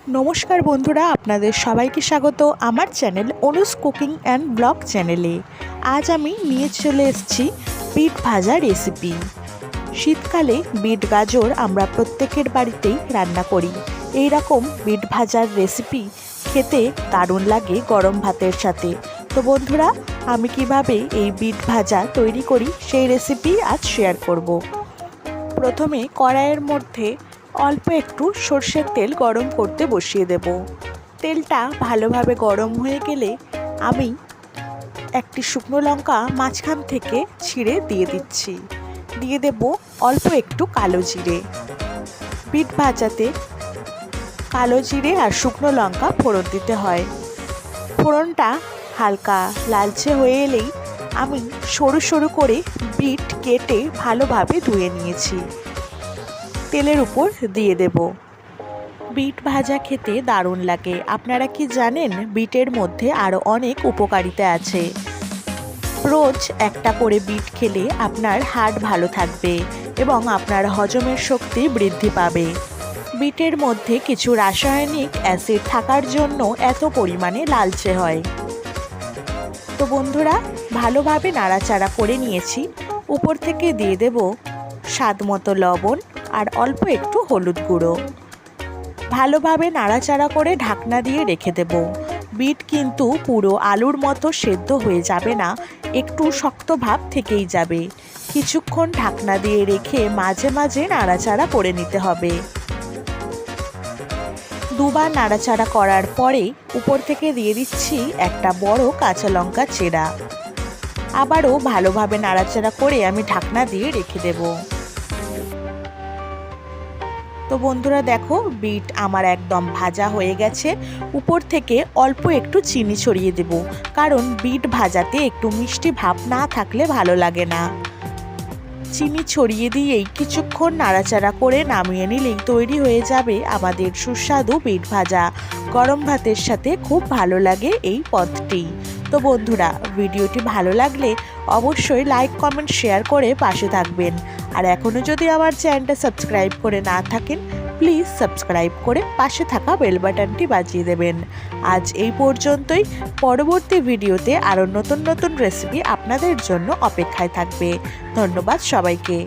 নমস্কার বন্ধুরা, আপনাদের সবাইকে স্বাগত আমার channel Anuj cooking and blog চ্যানেলে। আজ আমি নিয়ে চলে এসেছি বিট ভাজা রেসিপি। শীতকালে বিট গাজর আমরা প্রত্যেকের বাড়িতেই রান্না করি। এই রকম বিট ভাজার রেসিপি খেতে দারুণ লাগে গরম ভাতের সাথে। তো বন্ধুরা, আমি কিভাবে এই বিট ভাজা তৈরি করি সেই রেসিপি আজ শেয়ার করব। প্রথমে কড়াইয়ের মধ্যে অল্প একটু সর্ষের তেল গরম করতে বসিয়ে দেব। তেলটা ভালোভাবে গরম হয়ে গেলে আমি একটি শুকনো লঙ্কা মাঝখান থেকে ছিঁড়ে দিয়ে দিচ্ছি। দিয়ে দেব অল্প একটু কালো জিরে। বিট ভাজাতে কালো জিরে আর শুকনো লঙ্কা ফোড়ন দিতে হয়। ফোড়নটা হালকা লালচে হয়ে এলেই আমি সরু সরু করে বিট কেটে ভালোভাবে ধুয়ে নিয়েছি, তেলের উপর দিয়ে দেব। বিট ভাজা খেতে দারুণ লাগে। আপনারা কি জানেন বিটের মধ্যে আরও অনেক উপকারিতা আছে। রোজ একটা করে বিট খেলে আপনার হার্ট ভালো থাকবে এবং আপনার হজমের শক্তি বৃদ্ধি পাবে। বিটের মধ্যে কিছু রাসায়নিক অ্যাসিড থাকার জন্য এত পরিমাণে লালচে হয়। তো বন্ধুরা, ভালোভাবে নাড়াচাড়া করে নিয়েছি। উপর থেকে দিয়ে দেব স্বাদ মতো লবণ আর অল্প একটু হলুদ গুঁড়ো। ভালোভাবে নাড়াচাড়া করে ঢাকনা দিয়ে রেখে দেব। বিট কিন্তু পুরো আলুর মতো সেদ্ধ হয়ে যাবে না, একটু শক্ত ভাব থেকেই যাবে। কিছুক্ষণ ঢাকনা দিয়ে রেখে মাঝে মাঝে নাড়াচাড়া করে নিতে হবে। দুবার নাড়াচাড়া করার পরে উপর থেকে দিয়ে দিচ্ছি একটা বড় কাঁচা লঙ্কা চেরা। আবারও ভালোভাবে নাড়াচাড়া করে আমি ঢাকনা দিয়ে রেখে দেব। তো বন্ধুরা দেখো, বিট আমার একদম ভাজা হয়ে গেছে। উপর থেকে অল্প একটু চিনি ছড়িয়ে দেব, কারণ বিট ভাজাতে একটু মিষ্টি ভাব না থাকলে ভালো লাগে না। চিনি ছড়িয়ে দিয়েই কিছুক্ষণ নাড়াচাড়া করে নামিয়ে নিলেই তৈরি হয়ে যাবে আমাদের সুস্বাদু বিট ভাজা। গরম ভাতের সাথে খুব ভালো লাগে এই পদটি। তো বন্ধুরা, ভিডিওটি ভালো লাগলে অবশ্যই লাইক কমেন্ট শেয়ার করে পাশে থাকবেন। আর এখনও যদি আমার চ্যানেলটা সাবস্ক্রাইব করে না থাকেন, প্লিজ সাবস্ক্রাইব করে পাশে থাকা বেল বাটনটি বাজিয়ে দেবেন। আজ এই পর্যন্তই। পরবর্তী ভিডিওতে আরও নতুন নতুন রেসিপি আপনাদের জন্য অপেক্ষায় থাকবে। ধন্যবাদ সবাইকে।